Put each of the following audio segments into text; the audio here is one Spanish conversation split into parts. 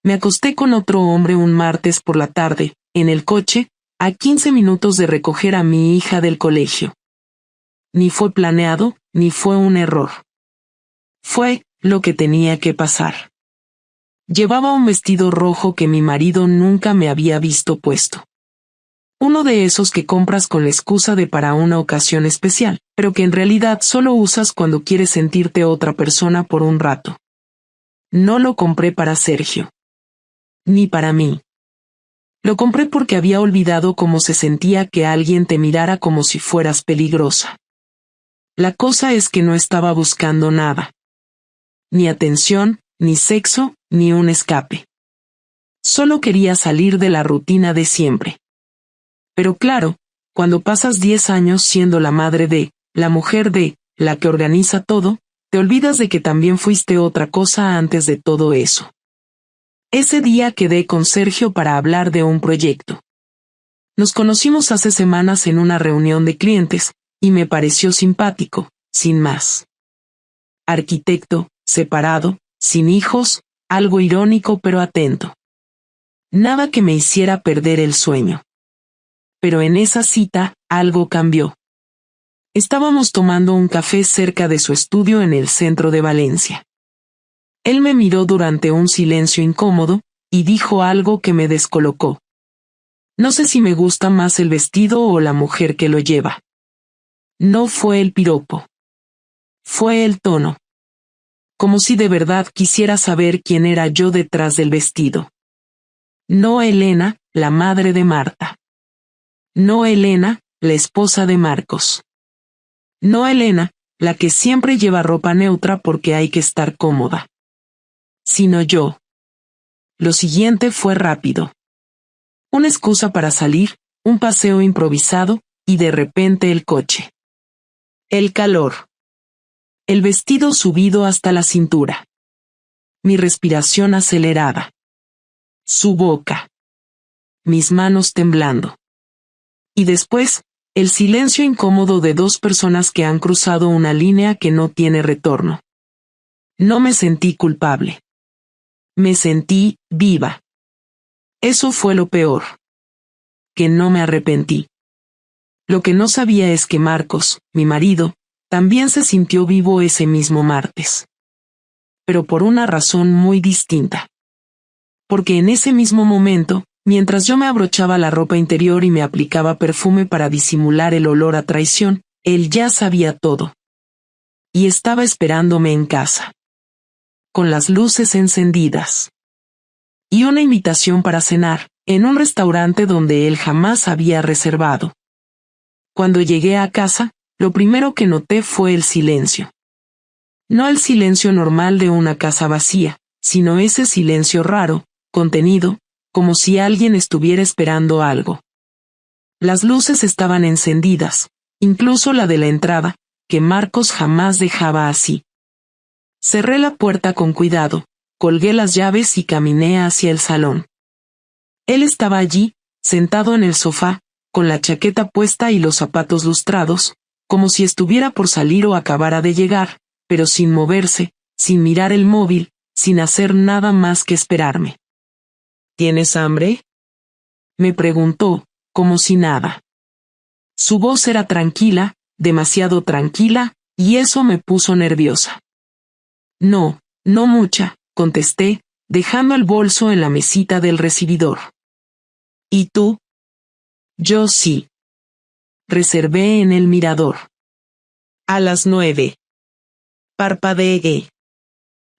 Me acosté con otro hombre un martes por la tarde, en el coche, a 15 minutos de recoger a mi hija del colegio. Ni fue planeado, ni fue un error. Fue lo que tenía que pasar. Llevaba un vestido rojo que mi marido nunca me había visto puesto. Uno de esos que compras con la excusa de para una ocasión especial, pero que en realidad solo usas cuando quieres sentirte otra persona por un rato. No lo compré para Sergio. Ni para mí. Lo compré porque había olvidado cómo se sentía que alguien te mirara como si fueras peligrosa. La cosa es que no estaba buscando nada. Ni atención, ni sexo, ni un escape. Solo quería salir de la rutina de siempre. Pero claro, cuando pasas 10 años siendo la madre de, la mujer de, la que organiza todo, te olvidas de que también fuiste otra cosa antes de todo eso. Ese día quedé con Sergio para hablar de un proyecto. Nos conocimos hace semanas en una reunión de clientes, y me pareció simpático, sin más. Arquitecto, separado, sin hijos, algo irónico pero atento. Nada que me hiciera perder el sueño. Pero en esa cita, algo cambió. Estábamos tomando un café cerca de su estudio en el centro de Valencia. Él me miró durante un silencio incómodo, y dijo algo que me descolocó. No sé si me gusta más el vestido o la mujer que lo lleva. No fue el piropo. Fue el tono. Como si de verdad quisiera saber quién era yo detrás del vestido. No Elena, la madre de Marta. No Elena, la esposa de Marcos. No Elena, la que siempre lleva ropa neutra porque hay que estar cómoda. Sino yo. Lo siguiente fue rápido. Una excusa para salir, un paseo improvisado, y de repente el coche. El calor. El vestido subido hasta la cintura. Mi respiración acelerada. Su boca. Mis manos temblando. Y después, el silencio incómodo de dos personas que han cruzado una línea que no tiene retorno. No me sentí culpable. Me sentí viva. Eso fue lo peor. Que no me arrepentí. Lo que no sabía es que Marcos, mi marido, también se sintió vivo ese mismo martes. Pero por una razón muy distinta. Porque en ese mismo momento, mientras yo me abrochaba la ropa interior y me aplicaba perfume para disimular el olor a traición, él ya sabía todo. Y estaba esperándome en casa. Con las luces encendidas. Y una invitación para cenar, en un restaurante donde él jamás había reservado. Cuando llegué a casa, lo primero que noté fue el silencio. No el silencio normal de una casa vacía, sino ese silencio raro, contenido, como si alguien estuviera esperando algo. Las luces estaban encendidas, incluso la de la entrada, que Marcos jamás dejaba así. Cerré la puerta con cuidado, colgué las llaves y caminé hacia el salón. Él estaba allí, sentado en el sofá, con la chaqueta puesta y los zapatos lustrados, como si estuviera por salir o acabara de llegar, pero sin moverse, sin mirar el móvil, sin hacer nada más que esperarme. ¿Tienes hambre?, me preguntó, como si nada. Su voz era tranquila, demasiado tranquila, y eso me puso nerviosa. No, no mucha, contesté, dejando el bolso en la mesita del recibidor. ¿Y tú? Yo sí. Reservé en el Mirador. A las 9. Parpadeé.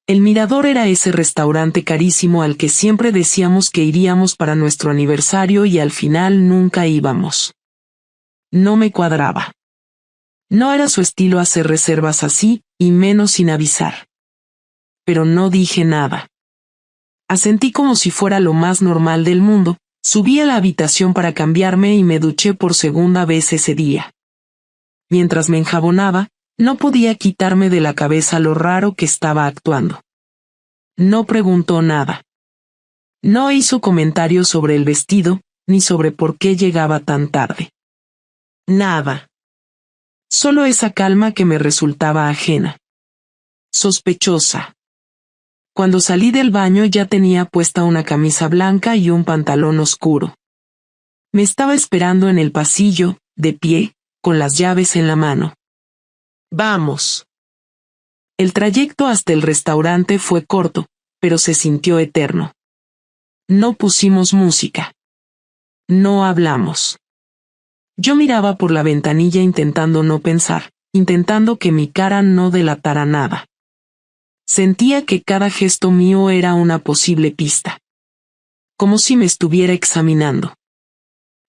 El Mirador era ese restaurante carísimo al que siempre decíamos que iríamos para nuestro aniversario y al final nunca íbamos. No me cuadraba. No era su estilo hacer reservas así, y menos sin avisar. Pero no dije nada. Asentí como si fuera lo más normal del mundo, subí a la habitación para cambiarme y me duché por segunda vez ese día. Mientras me enjabonaba, no podía quitarme de la cabeza lo raro que estaba actuando. No preguntó nada. No hizo comentarios sobre el vestido, ni sobre por qué llegaba tan tarde. Nada. Solo esa calma que me resultaba ajena. Sospechosa. Cuando salí del baño ya tenía puesta una camisa blanca y un pantalón oscuro. Me estaba esperando en el pasillo, de pie, con las llaves en la mano. Vamos. El trayecto hasta el restaurante fue corto, pero se sintió eterno. No pusimos música. No hablamos. Yo miraba por la ventanilla intentando no pensar, intentando que mi cara no delatara nada. Sentía que cada gesto mío era una posible pista. Como si me estuviera examinando.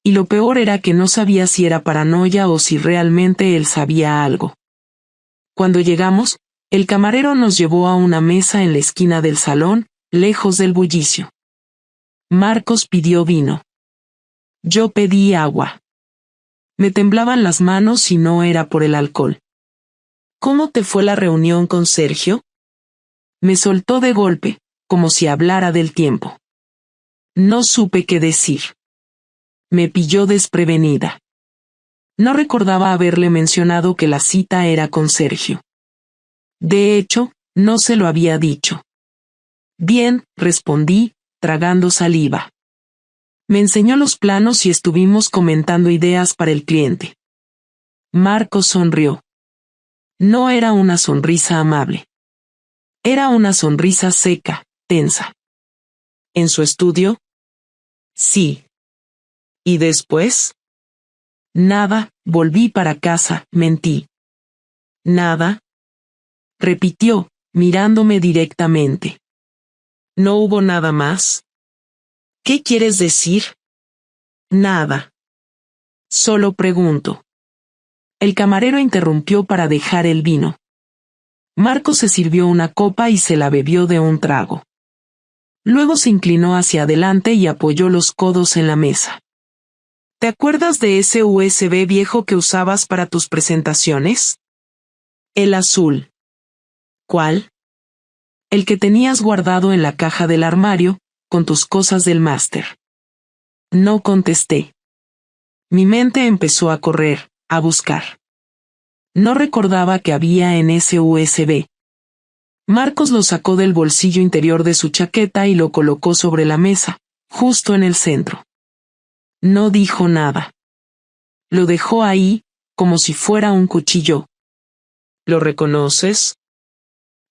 Y lo peor era que no sabía si era paranoia o si realmente él sabía algo. Cuando llegamos, el camarero nos llevó a una mesa en la esquina del salón, lejos del bullicio. Marcos pidió vino. Yo pedí agua. Me temblaban las manos y no era por el alcohol. ¿Cómo te fue la reunión con Sergio? Me soltó de golpe, como si hablara del tiempo. No supe qué decir. Me pilló desprevenida. No recordaba haberle mencionado que la cita era con Sergio. De hecho, no se lo había dicho. Bien, respondí, tragando saliva. Me enseñó los planos y estuvimos comentando ideas para el cliente. Marcos sonrió. No era una sonrisa amable. Era una sonrisa seca, tensa. ¿En su estudio? Sí. ¿Y después? Nada, volví para casa, mentí. Nada. Repitió, mirándome directamente. ¿No hubo nada más? ¿Qué quieres decir? Nada. Solo pregunto. El camarero interrumpió para dejar el vino. Marcos se sirvió una copa y se la bebió de un trago. Luego se inclinó hacia adelante y apoyó los codos en la mesa. ¿Te acuerdas de ese USB viejo que usabas para tus presentaciones? El azul. ¿Cuál? El que tenías guardado en la caja del armario, con tus cosas del máster. No contesté. Mi mente empezó a correr, a buscar. No recordaba que había en ese USB. Marcos lo sacó del bolsillo interior de su chaqueta y lo colocó sobre la mesa, justo en el centro. No dijo nada. Lo dejó ahí, como si fuera un cuchillo. ¿Lo reconoces?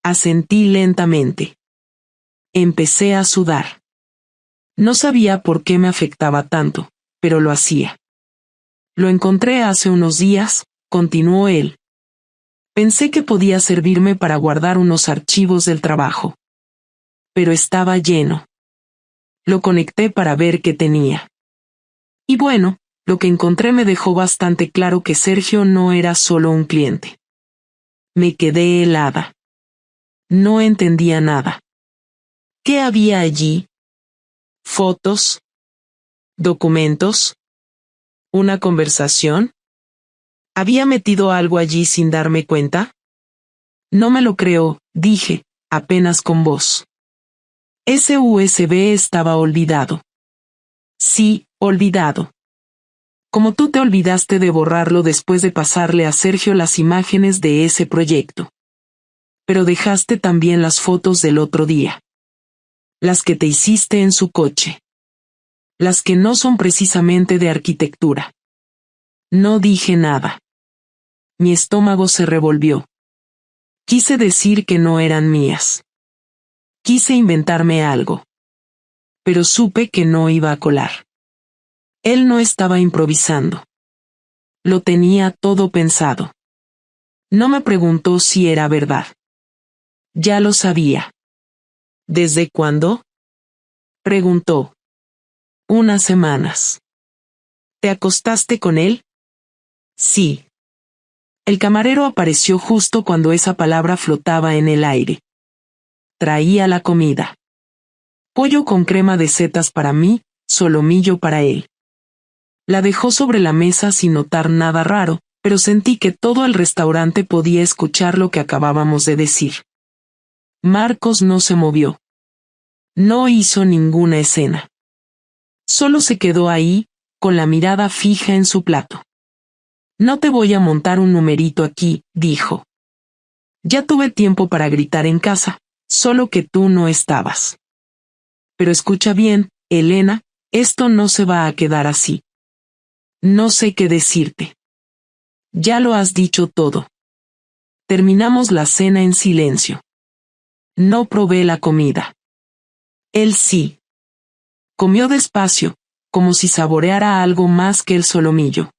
Asentí lentamente. Empecé a sudar. No sabía por qué me afectaba tanto, pero lo hacía. Lo encontré hace unos días, continuó él. Pensé que podía servirme para guardar unos archivos del trabajo. Pero estaba lleno. Lo conecté para ver qué tenía. Y bueno, lo que encontré me dejó bastante claro que Sergio no era solo un cliente. Me quedé helada. No entendía nada. ¿Qué había allí? ¿Fotos? ¿Documentos? ¿Una conversación? ¿Había metido algo allí sin darme cuenta? No me lo creo, dije, apenas con voz. Ese USB estaba olvidado. Sí, olvidado. Como tú te olvidaste de borrarlo después de pasarle a Sergio las imágenes de ese proyecto. Pero dejaste también las fotos del otro día. Las que te hiciste en su coche. Las que no son precisamente de arquitectura. No dije nada. Mi estómago se revolvió. Quise decir que no eran mías. Quise inventarme algo. Pero supe que no iba a colar. Él no estaba improvisando. Lo tenía todo pensado. No me preguntó si era verdad. Ya lo sabía. ¿Desde cuándo? Preguntó. Unas semanas. ¿Te acostaste con él? Sí. El camarero apareció justo cuando esa palabra flotaba en el aire. Traía la comida. Pollo con crema de setas para mí, solomillo para él. La dejó sobre la mesa sin notar nada raro, pero sentí que todo el restaurante podía escuchar lo que acabábamos de decir. Marcos no se movió. No hizo ninguna escena. Solo se quedó ahí, con la mirada fija en su plato. No te voy a montar un numerito aquí, dijo. Ya tuve tiempo para gritar en casa, Solo que tú no estabas. Pero escucha bien, Elena, esto no se va a quedar así. No sé qué decirte. Ya lo has dicho todo. Terminamos la cena en silencio. No probé la comida. Él sí. Comió despacio, como si saboreara algo más que el solomillo.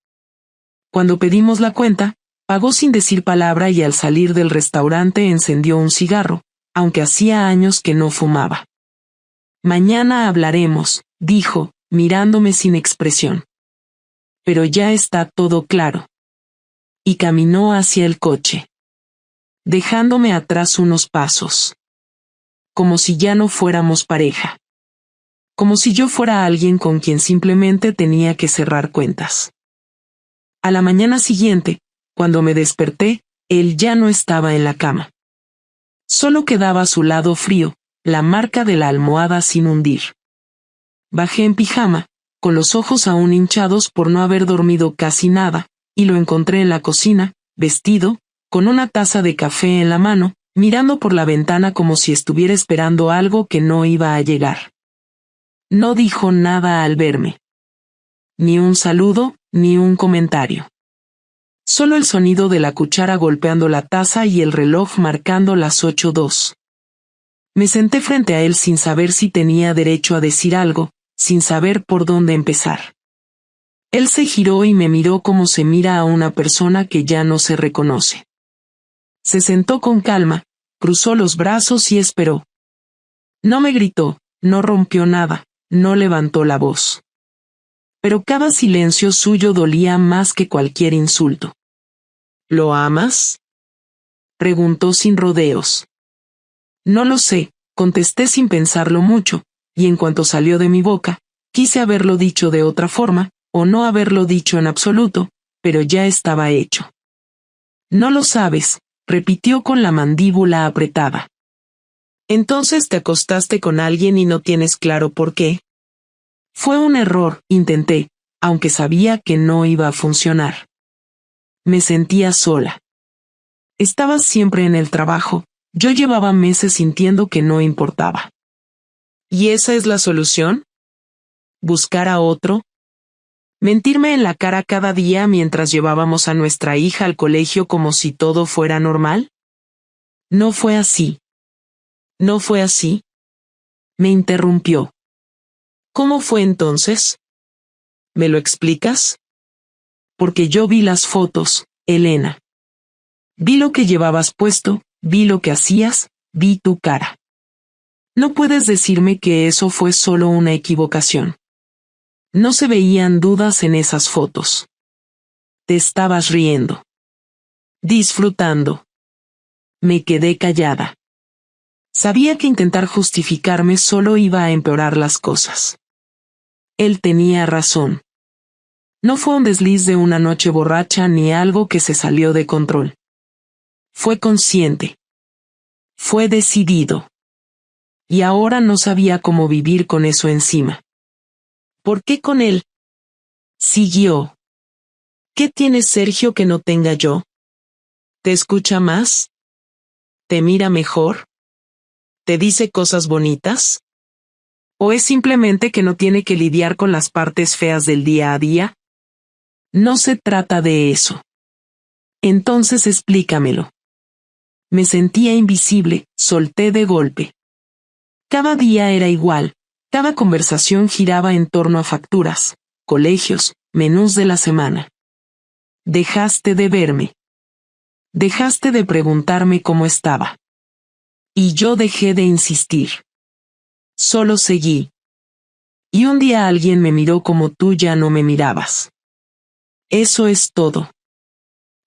Cuando pedimos la cuenta, pagó sin decir palabra y al salir del restaurante encendió un cigarro, aunque hacía años que no fumaba. Mañana hablaremos, dijo, mirándome sin expresión. Pero ya está todo claro. Y caminó hacia el coche, dejándome atrás unos pasos. Como si ya no fuéramos pareja. Como si yo fuera alguien con quien simplemente tenía que cerrar cuentas. A la mañana siguiente, cuando me desperté, él ya no estaba en la cama. Solo quedaba a su lado frío, la marca de la almohada sin hundir. Bajé en pijama, con los ojos aún hinchados por no haber dormido casi nada, y lo encontré en la cocina, vestido, con una taza de café en la mano, mirando por la ventana como si estuviera esperando algo que no iba a llegar. No dijo nada al verme. Ni un saludo, ni un comentario. Solo el sonido de la cuchara golpeando la taza y el reloj marcando las 8:02. Me senté frente a él sin saber si tenía derecho a decir algo, sin saber por dónde empezar. Él se giró y me miró como se mira a una persona que ya no se reconoce. Se sentó con calma, cruzó los brazos y esperó. No me gritó, no rompió nada, no levantó la voz. Pero cada silencio suyo dolía más que cualquier insulto. ¿Lo amas?, preguntó sin rodeos. No lo sé, contesté sin pensarlo mucho, y en cuanto salió de mi boca, quise haberlo dicho de otra forma, o no haberlo dicho en absoluto, pero ya estaba hecho. No lo sabes, repitió con la mandíbula apretada. Entonces te acostaste con alguien y no tienes claro por qué. Fue un error, intenté, aunque sabía que no iba a funcionar. Me sentía sola. Estaba siempre en el trabajo, yo llevaba meses sintiendo que no importaba. ¿Y esa es la solución? ¿Buscar a otro? ¿Mentirme en la cara cada día mientras llevábamos a nuestra hija al colegio como si todo fuera normal? No fue así. ¿No fue así? Me interrumpió. ¿Cómo fue entonces? ¿Me lo explicas? Porque yo vi las fotos, Elena. Vi lo que llevabas puesto, vi lo que hacías, vi tu cara. No puedes decirme que eso fue solo una equivocación. No se veían dudas en esas fotos. Te estabas riendo. Disfrutando. Me quedé callada. Sabía que intentar justificarme solo iba a empeorar las cosas. Él tenía razón. No fue un desliz de una noche borracha ni algo que se salió de control. Fue consciente. Fue decidido. Y ahora no sabía cómo vivir con eso encima. ¿Por qué con él? Siguió. ¿Qué tiene Sergio que no tenga yo? ¿Te escucha más? ¿Te mira mejor? ¿Te dice cosas bonitas? ¿O es simplemente que no tiene que lidiar con las partes feas del día a día? No se trata de eso. Entonces explícamelo. Me sentía invisible, solté de golpe. Cada día era igual, cada conversación giraba en torno a facturas, colegios, menús de la semana. Dejaste de verme. Dejaste de preguntarme cómo estaba. Y yo dejé de insistir. Solo seguí. Y un día alguien me miró como tú ya no me mirabas. Eso es todo.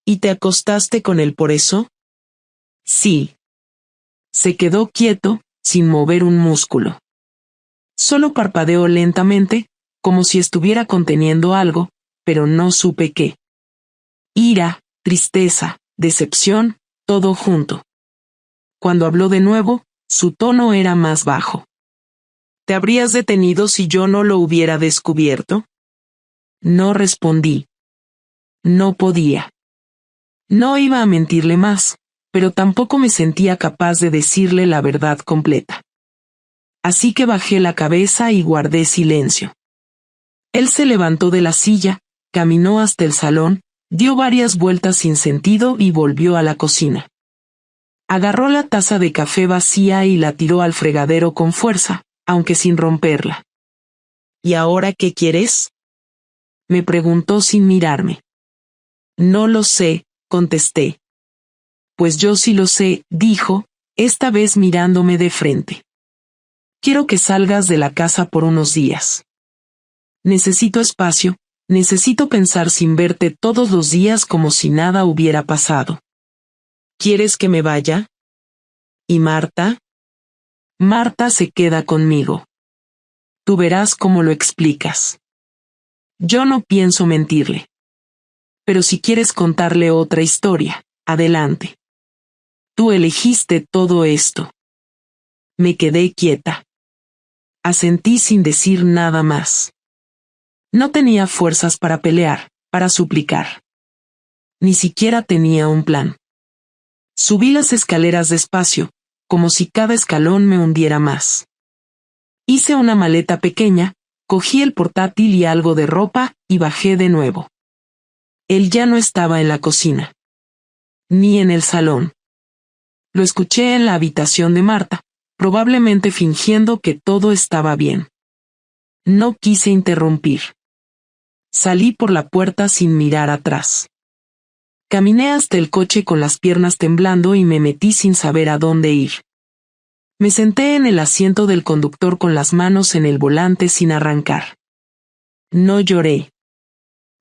¿Y te acostaste con él por eso? Sí. Se quedó quieto, sin mover un músculo. Solo parpadeó lentamente, como si estuviera conteniendo algo, pero no supe qué. Ira, tristeza, decepción, todo junto. Cuando habló de nuevo, su tono era más bajo. ¿Te habrías detenido si yo no lo hubiera descubierto? No respondí. No podía. No iba a mentirle más, pero tampoco me sentía capaz de decirle la verdad completa. Así que bajé la cabeza y guardé silencio. Él se levantó de la silla, caminó hasta el salón, dio varias vueltas sin sentido y volvió a la cocina. Agarró la taza de café vacía y la tiró al fregadero con fuerza, aunque sin romperla. ¿Y ahora qué quieres?, me preguntó sin mirarme. No lo sé, contesté. Pues yo sí lo sé, dijo, esta vez mirándome de frente. Quiero que salgas de la casa por unos días. Necesito espacio, necesito pensar sin verte todos los días como si nada hubiera pasado. ¿Quieres que me vaya? ¿Y Marta? Marta se queda conmigo. Tú verás cómo lo explicas. Yo no pienso mentirle. Pero si quieres contarle otra historia, adelante. Tú elegiste todo esto. Me quedé quieta. Asentí sin decir nada más. No tenía fuerzas para pelear, para suplicar. Ni siquiera tenía un plan. Subí las escaleras despacio, como si cada escalón me hundiera más. Hice una maleta pequeña, cogí el portátil y algo de ropa, y bajé de nuevo. Él ya no estaba en la cocina. Ni en el salón. Lo escuché en la habitación de Marta, probablemente fingiendo que todo estaba bien. No quise interrumpir. Salí por la puerta sin mirar atrás. Caminé hasta el coche con las piernas temblando y me metí sin saber a dónde ir. Me senté en el asiento del conductor con las manos en el volante sin arrancar. No lloré.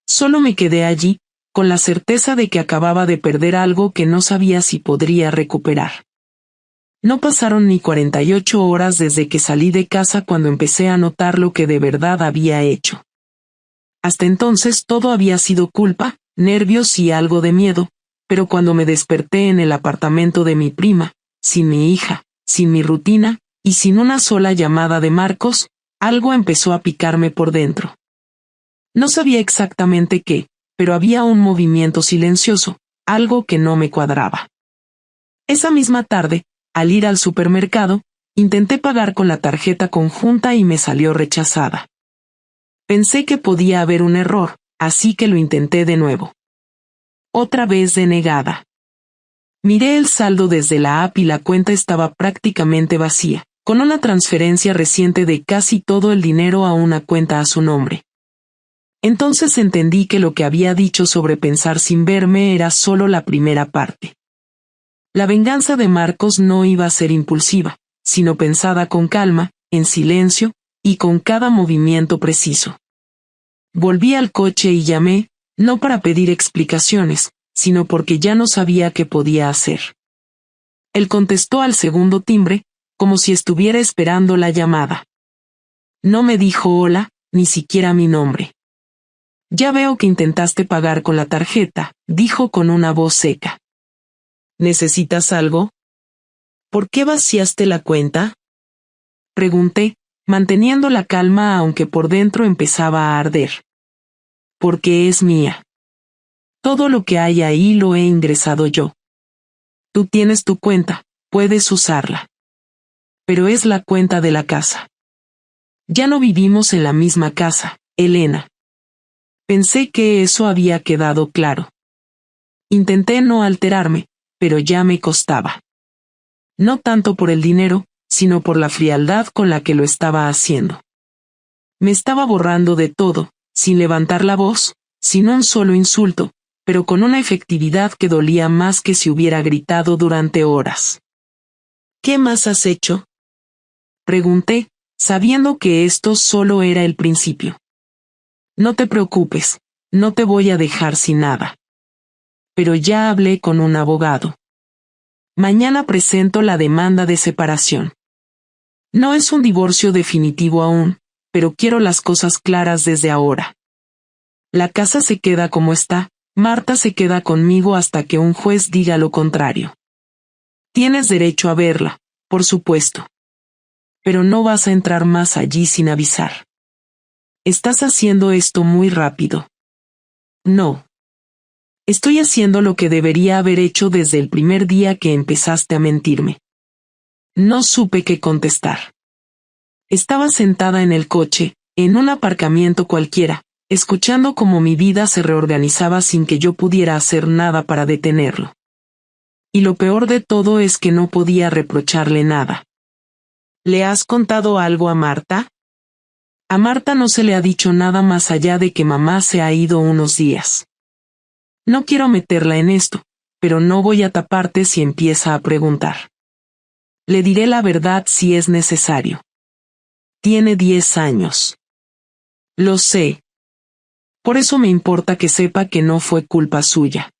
Solo me quedé allí, con la certeza de que acababa de perder algo que no sabía si podría recuperar. No pasaron ni 48 horas desde que salí de casa cuando empecé a notar lo que de verdad había hecho. Hasta entonces todo había sido culpa, nervios y algo de miedo, pero cuando me desperté en el apartamento de mi prima, sin mi hija, sin mi rutina, y sin una sola llamada de Marcos, algo empezó a picarme por dentro. No sabía exactamente qué, pero había un movimiento silencioso, algo que no me cuadraba. Esa misma tarde, al ir al supermercado, intenté pagar con la tarjeta conjunta y me salió rechazada. Pensé que podía haber un error, así que lo intenté de nuevo. Otra vez denegada. Miré el saldo desde la app y la cuenta estaba prácticamente vacía, con una transferencia reciente de casi todo el dinero a una cuenta a su nombre. Entonces entendí que lo que había dicho sobre pensar sin verme era solo la primera parte. La venganza de Marcos no iba a ser impulsiva, sino pensada con calma, en silencio, y con cada movimiento preciso. Volví al coche y llamé, no para pedir explicaciones, sino porque ya no sabía qué podía hacer. Él contestó al segundo timbre, como si estuviera esperando la llamada. No me dijo hola, ni siquiera mi nombre. Ya veo que intentaste pagar con la tarjeta, dijo con una voz seca. ¿Necesitas algo? ¿Por qué vaciaste la cuenta?, pregunté, manteniendo la calma aunque por dentro empezaba a arder. Porque es mía. Todo lo que hay ahí lo he ingresado yo. Tú tienes tu cuenta, puedes usarla. Pero es la cuenta de la casa. Ya no vivimos en la misma casa, Elena. Pensé que eso había quedado claro. Intenté no alterarme, pero ya me costaba. No tanto por el dinero, sino por la frialdad con la que lo estaba haciendo. Me estaba borrando de todo, sin levantar la voz, sin un solo insulto, pero con una efectividad que dolía más que si hubiera gritado durante horas. ¿Qué más has hecho?, pregunté, sabiendo que esto solo era el principio. No te preocupes, no te voy a dejar sin nada. Pero ya hablé con un abogado. Mañana presento la demanda de separación. No es un divorcio definitivo aún, pero quiero las cosas claras desde ahora. La casa se queda como está, Marta se queda conmigo hasta que un juez diga lo contrario. Tienes derecho a verla, por supuesto. Pero no vas a entrar más allí sin avisar. Estás haciendo esto muy rápido. No. Estoy haciendo lo que debería haber hecho desde el primer día que empezaste a mentirme. No supe qué contestar. Estaba sentada en el coche, en un aparcamiento cualquiera, escuchando cómo mi vida se reorganizaba sin que yo pudiera hacer nada para detenerlo. Y lo peor de todo es que no podía reprocharle nada. ¿Le has contado algo a Marta? A Marta no se le ha dicho nada más allá de que mamá se ha ido unos días. No quiero meterla en esto, pero no voy a taparte si empieza a preguntar. Le diré la verdad si es necesario. Tiene 10 años. Lo sé. Por eso me importa que sepa que no fue culpa suya.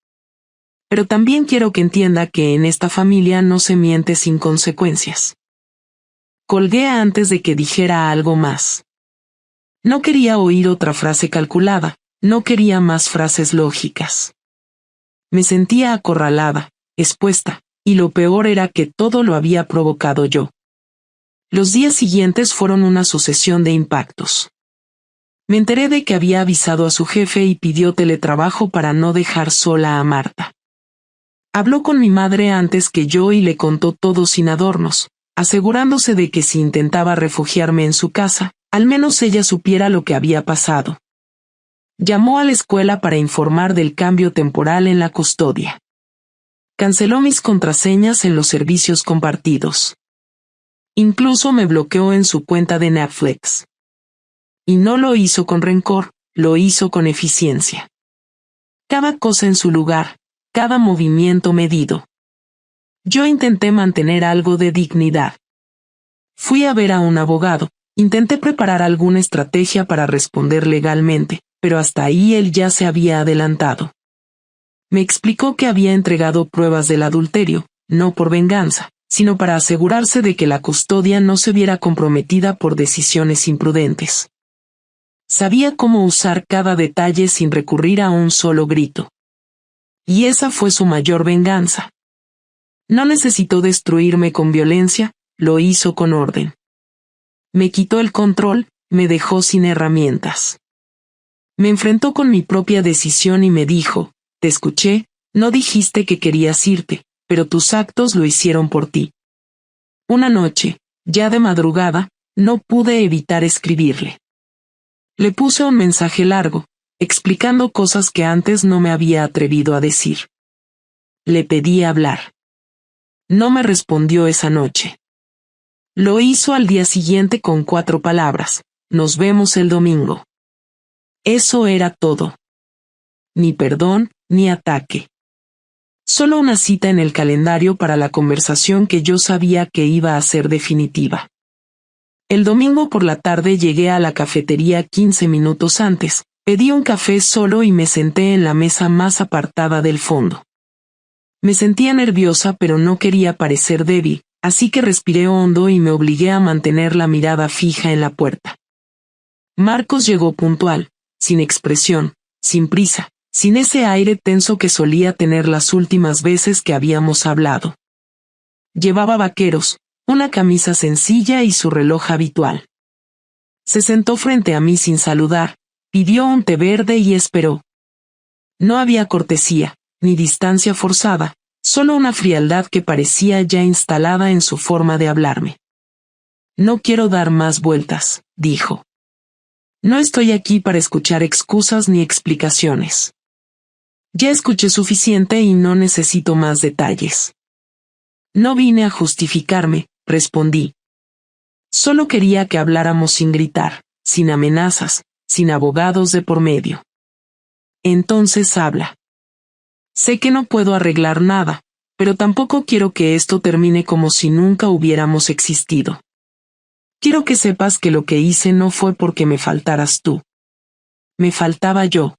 Pero también quiero que entienda que en esta familia no se miente sin consecuencias. Colgué antes de que dijera algo más. No quería oír otra frase calculada, no quería más frases lógicas. Me sentía acorralada, expuesta, y lo peor era que todo lo había provocado yo. Los días siguientes fueron una sucesión de impactos. Me enteré de que había avisado a su jefe y pidió teletrabajo para no dejar sola a Marta. Habló con mi madre antes que yo y le contó todo sin adornos, asegurándose de que si intentaba refugiarme en su casa, al menos ella supiera lo que había pasado. Llamó a la escuela para informar del cambio temporal en la custodia. Canceló mis contraseñas en los servicios compartidos. Incluso me bloqueó en su cuenta de Netflix. Y no lo hizo con rencor, lo hizo con eficiencia. Cada cosa en su lugar, cada movimiento medido. Yo intenté mantener algo de dignidad. Fui a ver a un abogado, intenté preparar alguna estrategia para responder legalmente, pero hasta ahí él ya se había adelantado. Me explicó que había entregado pruebas del adulterio, no por venganza, sino para asegurarse de que la custodia no se viera comprometida por decisiones imprudentes. Sabía cómo usar cada detalle sin recurrir a un solo grito. Y esa fue su mayor venganza. No necesitó destruirme con violencia, lo hizo con orden. Me quitó el control, me dejó sin herramientas. Me enfrentó con mi propia decisión y me dijo, te escuché, no dijiste que querías irte, pero tus actos lo hicieron por ti. Una noche, ya de madrugada, no pude evitar escribirle. Le puse un mensaje largo, explicando cosas que antes no me había atrevido a decir. Le pedí hablar. No me respondió esa noche. Lo hizo al día siguiente con 4 palabras, nos vemos el domingo. Eso era todo. Ni perdón, ni ataque. Solo una cita en el calendario para la conversación que yo sabía que iba a ser definitiva. El domingo por la tarde llegué a la cafetería 15 minutos antes, pedí un café solo y me senté en la mesa más apartada del fondo. Me sentía nerviosa pero no quería parecer débil, así que respiré hondo y me obligué a mantener la mirada fija en la puerta. Marcos llegó puntual, sin expresión, sin prisa, sin ese aire tenso que solía tener las últimas veces que habíamos hablado. Llevaba vaqueros, una camisa sencilla y su reloj habitual. Se sentó frente a mí sin saludar, pidió un té verde y esperó. No había cortesía, ni distancia forzada, solo una frialdad que parecía ya instalada en su forma de hablarme. No quiero dar más vueltas, dijo. No estoy aquí para escuchar excusas ni explicaciones. Ya escuché suficiente y no necesito más detalles. No vine a justificarme, respondí. Solo quería que habláramos sin gritar, sin amenazas, sin abogados de por medio. Entonces habla. Sé que no puedo arreglar nada, pero tampoco quiero que esto termine como si nunca hubiéramos existido. Quiero que sepas que lo que hice no fue porque me faltaras tú. Me faltaba yo.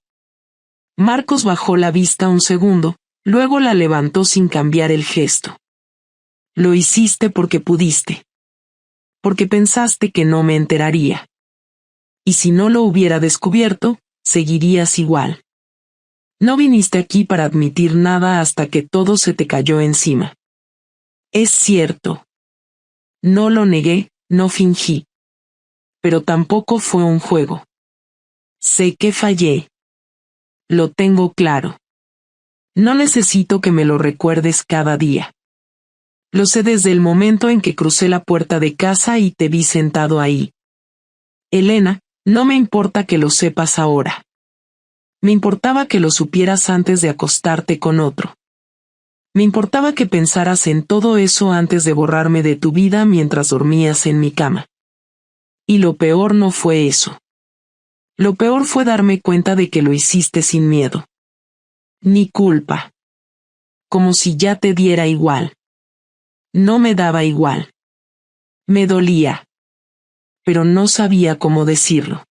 Marcos bajó la vista un segundo, luego la levantó sin cambiar el gesto. Lo hiciste porque pudiste. Porque pensaste que no me enteraría. Y si no lo hubiera descubierto, seguirías igual. No viniste aquí para admitir nada hasta que todo se te cayó encima. Es cierto. No lo negué, no fingí. Pero tampoco fue un juego. Sé que fallé. Lo tengo claro. No necesito que me lo recuerdes cada día. Lo sé desde el momento en que crucé la puerta de casa y te vi sentado ahí. Elena, no me importa que lo sepas ahora. Me importaba que lo supieras antes de acostarte con otro. Me importaba que pensaras en todo eso antes de borrarme de tu vida mientras dormías en mi cama. Y lo peor no fue eso. Lo peor fue darme cuenta de que lo hiciste sin miedo. Ni culpa. Como si ya te diera igual. No me daba igual. Me dolía. Pero no sabía cómo decirlo.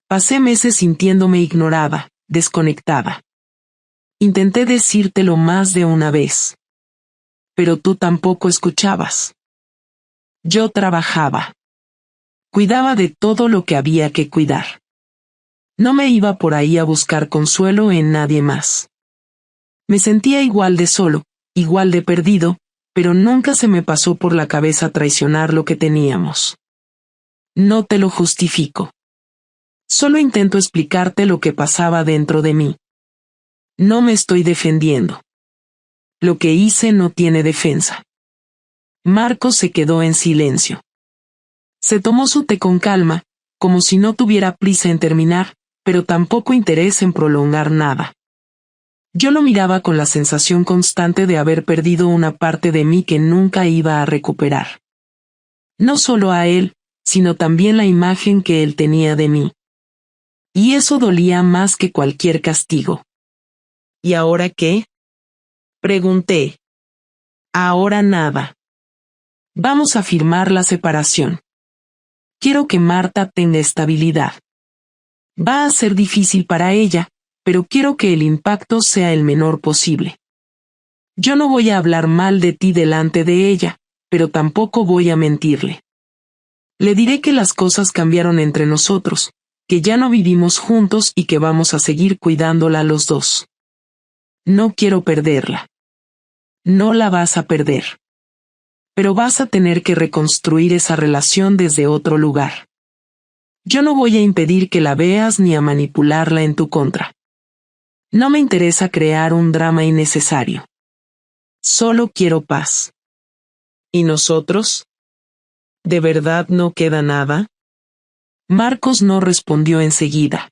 Pasé meses sintiéndome ignorada, desconectada. Intenté decírtelo más de una vez. Pero tú tampoco escuchabas. Yo trabajaba. Cuidaba de todo lo que había que cuidar. No me iba por ahí a buscar consuelo en nadie más. Me sentía igual de solo, igual de perdido, pero nunca se me pasó por la cabeza traicionar lo que teníamos. No te lo justifico. Solo intento explicarte lo que pasaba dentro de mí. No me estoy defendiendo. Lo que hice no tiene defensa. Marcos se quedó en silencio. Se tomó su té con calma, como si no tuviera prisa en terminar, pero tampoco interés en prolongar nada. Yo lo miraba con la sensación constante de haber perdido una parte de mí que nunca iba a recuperar. No solo a él, sino también la imagen que él tenía de mí. Y eso dolía más que cualquier castigo. ¿Y ahora qué? Pregunté. Ahora nada. Vamos a firmar la separación. Quiero que Marta tenga estabilidad. Va a ser difícil para ella, pero quiero que el impacto sea el menor posible. Yo no voy a hablar mal de ti delante de ella, pero tampoco voy a mentirle. Le diré que las cosas cambiaron entre nosotros, que ya no vivimos juntos y que vamos a seguir cuidándola los dos. No quiero perderla. No la vas a perder. Pero vas a tener que reconstruir esa relación desde otro lugar. Yo no voy a impedir que la veas ni a manipularla en tu contra. No me interesa crear un drama innecesario. Solo quiero paz. ¿Y nosotros? ¿De verdad no queda nada? Marcos no respondió enseguida.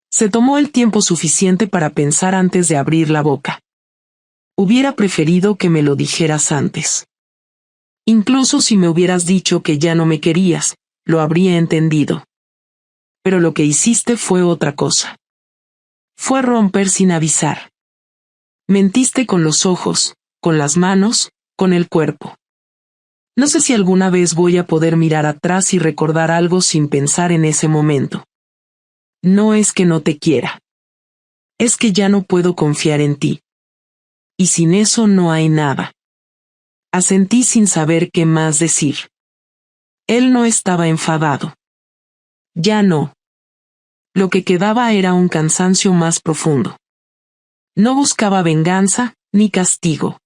Se tomó el tiempo suficiente para pensar antes de abrir la boca. Hubiera preferido que me lo dijeras antes. Incluso si me hubieras dicho que ya no me querías, lo habría entendido. Pero lo que hiciste fue otra cosa. Fue romper sin avisar. Mentiste con los ojos, con las manos, con el cuerpo. No sé si alguna vez voy a poder mirar atrás y recordar algo sin pensar en ese momento. No es que no te quiera. Es que ya no puedo confiar en ti. Y sin eso no hay nada. Asentí sin saber qué más decir. Él no estaba enfadado. Ya no. Lo que quedaba era un cansancio más profundo. No buscaba venganza, ni castigo.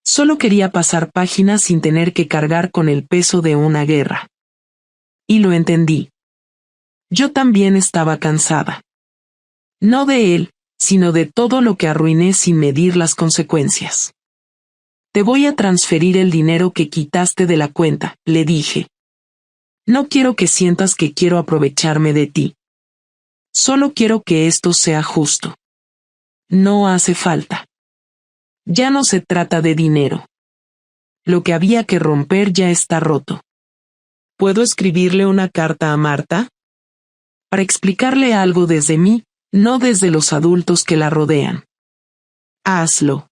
Solo quería pasar páginas sin tener que cargar con el peso de una guerra. Y lo entendí. Yo también estaba cansada. No de él, sino de todo lo que arruiné sin medir las consecuencias. Te voy a transferir el dinero que quitaste de la cuenta, le dije. No quiero que sientas que quiero aprovecharme de ti. Solo quiero que esto sea justo. No hace falta. Ya no se trata de dinero. Lo que había que romper ya está roto. ¿Puedo escribirle una carta a Marta? Para explicarle algo desde mí, no desde los adultos que la rodean. Hazlo.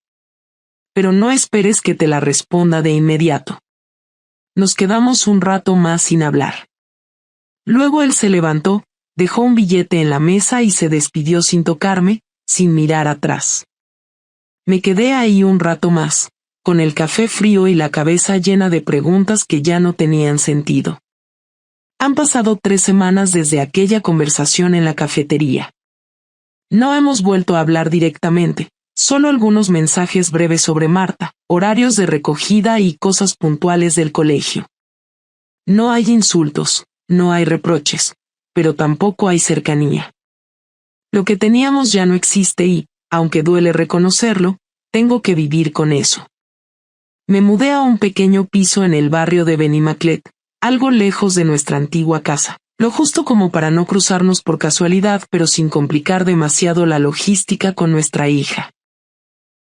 Pero no esperes que te la responda de inmediato. Nos quedamos un rato más sin hablar. Luego él se levantó, dejó un billete en la mesa y se despidió sin tocarme, sin mirar atrás. Me quedé ahí un rato más, con el café frío y la cabeza llena de preguntas que ya no tenían sentido. Han pasado 3 semanas desde aquella conversación en la cafetería. No hemos vuelto a hablar directamente, solo algunos mensajes breves sobre Marta, horarios de recogida y cosas puntuales del colegio. No hay insultos, no hay reproches, pero tampoco hay cercanía. Lo que teníamos ya no existe y, aunque duele reconocerlo, tengo que vivir con eso. Me mudé a un pequeño piso en el barrio de Benimaclet, algo lejos de nuestra antigua casa, lo justo como para no cruzarnos por casualidad pero sin complicar demasiado la logística con nuestra hija.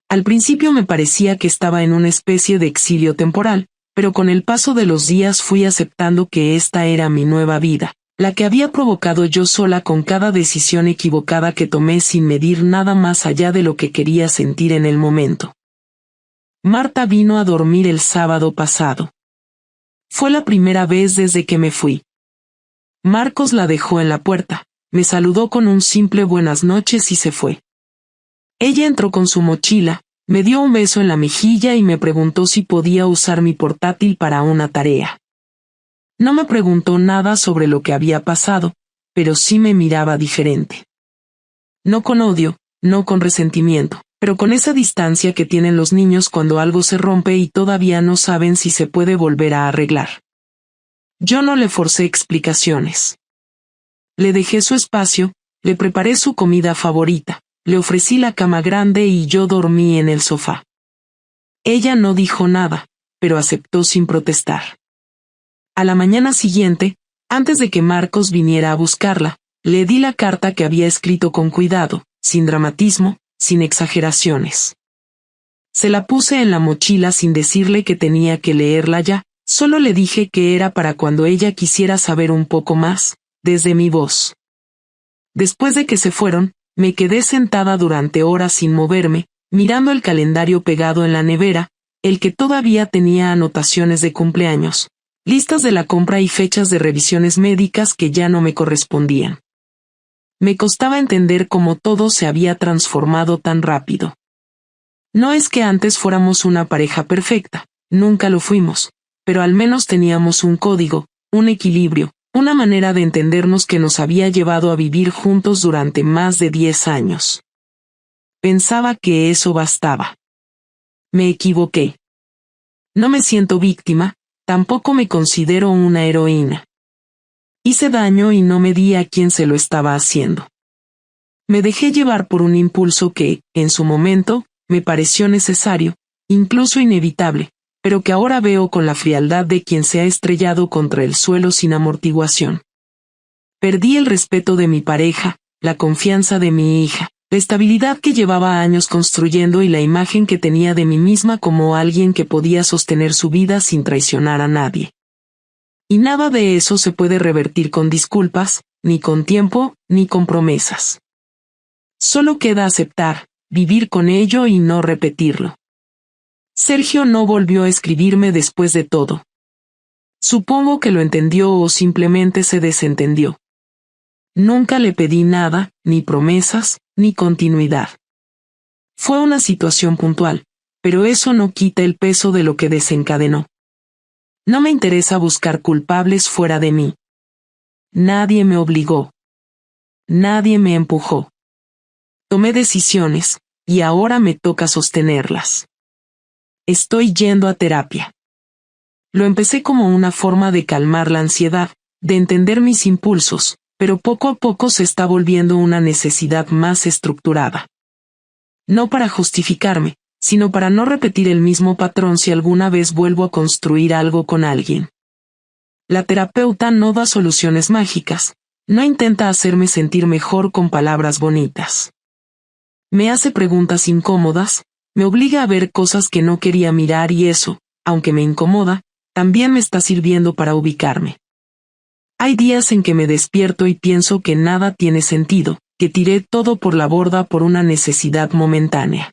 Al principio me parecía que estaba en una especie de exilio temporal, pero con el paso de los días fui aceptando que esta era mi nueva vida, la que había provocado yo sola con cada decisión equivocada que tomé sin medir nada más allá de lo que quería sentir en el momento. Marta vino a dormir el sábado pasado. Fue la primera vez desde que me fui. Marcos la dejó en la puerta, me saludó con un simple buenas noches y se fue. Ella entró con su mochila, me dio un beso en la mejilla y me preguntó si podía usar mi portátil para una tarea. No me preguntó nada sobre lo que había pasado, pero sí me miraba diferente. No con odio, no con resentimiento, pero con esa distancia que tienen los niños cuando algo se rompe y todavía no saben si se puede volver a arreglar. Yo no le forcé explicaciones. Le dejé su espacio, le preparé su comida favorita, le ofrecí la cama grande y yo dormí en el sofá. Ella no dijo nada, pero aceptó sin protestar. A la mañana siguiente, antes de que Marcos viniera a buscarla, le di la carta que había escrito con cuidado, sin dramatismo, sin exageraciones. Se la puse en la mochila sin decirle que tenía que leerla ya, solo le dije que era para cuando ella quisiera saber un poco más, desde mi voz. Después de que se fueron, me quedé sentada durante horas sin moverme, mirando el calendario pegado en la nevera, el que todavía tenía anotaciones de cumpleaños, listas de la compra y fechas de revisiones médicas que ya no me correspondían. Me costaba entender cómo todo se había transformado tan rápido. No es que antes fuéramos una pareja perfecta, nunca lo fuimos, pero al menos teníamos un código, un equilibrio, una manera de entendernos que nos había llevado a vivir juntos durante más de 10 años. Pensaba que eso bastaba. Me equivoqué. No me siento víctima, tampoco me considero una heroína. Hice daño y no me di a quién se lo estaba haciendo. Me dejé llevar por un impulso que, en su momento, me pareció necesario, incluso inevitable, pero que ahora veo con la frialdad de quien se ha estrellado contra el suelo sin amortiguación. Perdí el respeto de mi pareja, la confianza de mi hija, la estabilidad que llevaba años construyendo y la imagen que tenía de mí misma como alguien que podía sostener su vida sin traicionar a nadie. Y nada de eso se puede revertir con disculpas, ni con tiempo, ni con promesas. Solo queda aceptar, vivir con ello y no repetirlo. Sergio no volvió a escribirme después de todo. Supongo que lo entendió o simplemente se desentendió. Nunca le pedí nada, ni promesas, ni continuidad. Fue una situación puntual, pero eso no quita el peso de lo que desencadenó. No me interesa buscar culpables fuera de mí. Nadie me obligó. Nadie me empujó. Tomé decisiones, y ahora me toca sostenerlas. Estoy yendo a terapia. Lo empecé como una forma de calmar la ansiedad, de entender mis impulsos, pero poco a poco se está volviendo una necesidad más estructurada. No para justificarme, sino para no repetir el mismo patrón si alguna vez vuelvo a construir algo con alguien. La terapeuta no da soluciones mágicas, no intenta hacerme sentir mejor con palabras bonitas. Me hace preguntas incómodas, me obliga a ver cosas que no quería mirar y eso, aunque me incomoda, también me está sirviendo para ubicarme. Hay días en que me despierto y pienso que nada tiene sentido, que tiré todo por la borda por una necesidad momentánea.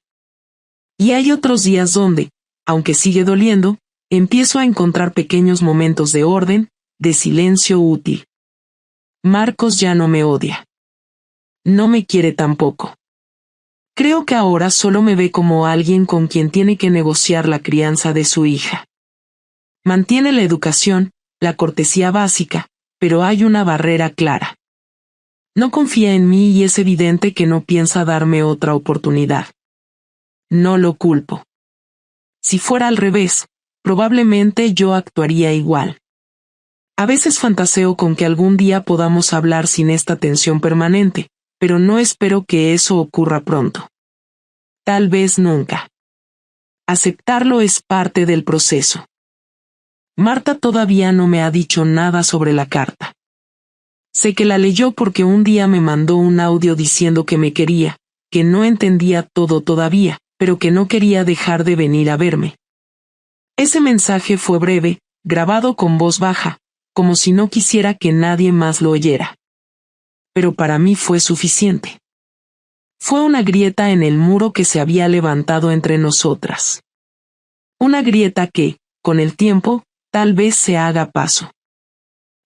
Y hay otros días donde, aunque sigue doliendo, empiezo a encontrar pequeños momentos de orden, de silencio útil. Marcos ya no me odia. No me quiere tampoco. Creo que ahora solo me ve como alguien con quien tiene que negociar la crianza de su hija. Mantiene la educación, la cortesía básica, pero hay una barrera clara. No confía en mí y es evidente que no piensa darme otra oportunidad. No lo culpo. Si fuera al revés, probablemente yo actuaría igual. A veces fantaseo con que algún día podamos hablar sin esta tensión permanente, pero no espero que eso ocurra pronto. Tal vez nunca. Aceptarlo es parte del proceso. Marta todavía no me ha dicho nada sobre la carta. Sé que la leyó porque un día me mandó un audio diciendo que me quería, que no entendía todo todavía, pero que no quería dejar de venir a verme. Ese mensaje fue breve, grabado con voz baja, como si no quisiera que nadie más lo oyera. Pero para mí fue suficiente. Fue una grieta en el muro que se había levantado entre nosotras. Una grieta que, con el tiempo, tal vez se haga paso.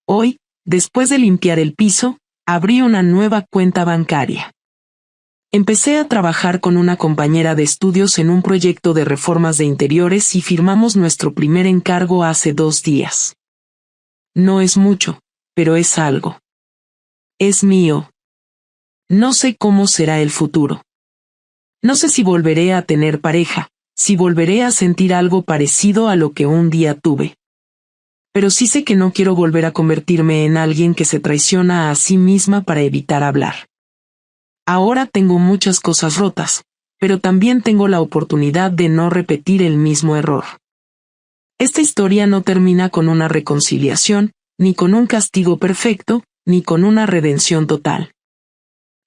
Hoy, después de limpiar el piso, abrí una nueva cuenta bancaria. Empecé a trabajar con una compañera de estudios en un proyecto de reformas de interiores y firmamos nuestro primer encargo hace 2 días. No es mucho, pero es algo. Es mío. No sé cómo será el futuro. No sé si volveré a tener pareja, si volveré a sentir algo parecido a lo que un día tuve. Pero sí sé que no quiero volver a convertirme en alguien que se traiciona a sí misma para evitar hablar. Ahora tengo muchas cosas rotas, pero también tengo la oportunidad de no repetir el mismo error. Esta historia no termina con una reconciliación, ni con un castigo perfecto, ni con una redención total.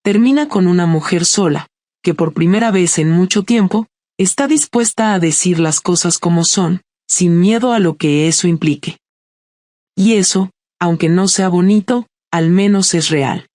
Termina con una mujer sola, que por primera vez en mucho tiempo, está dispuesta a decir las cosas como son, sin miedo a lo que eso implique. Y eso, aunque no sea bonito, al menos es real.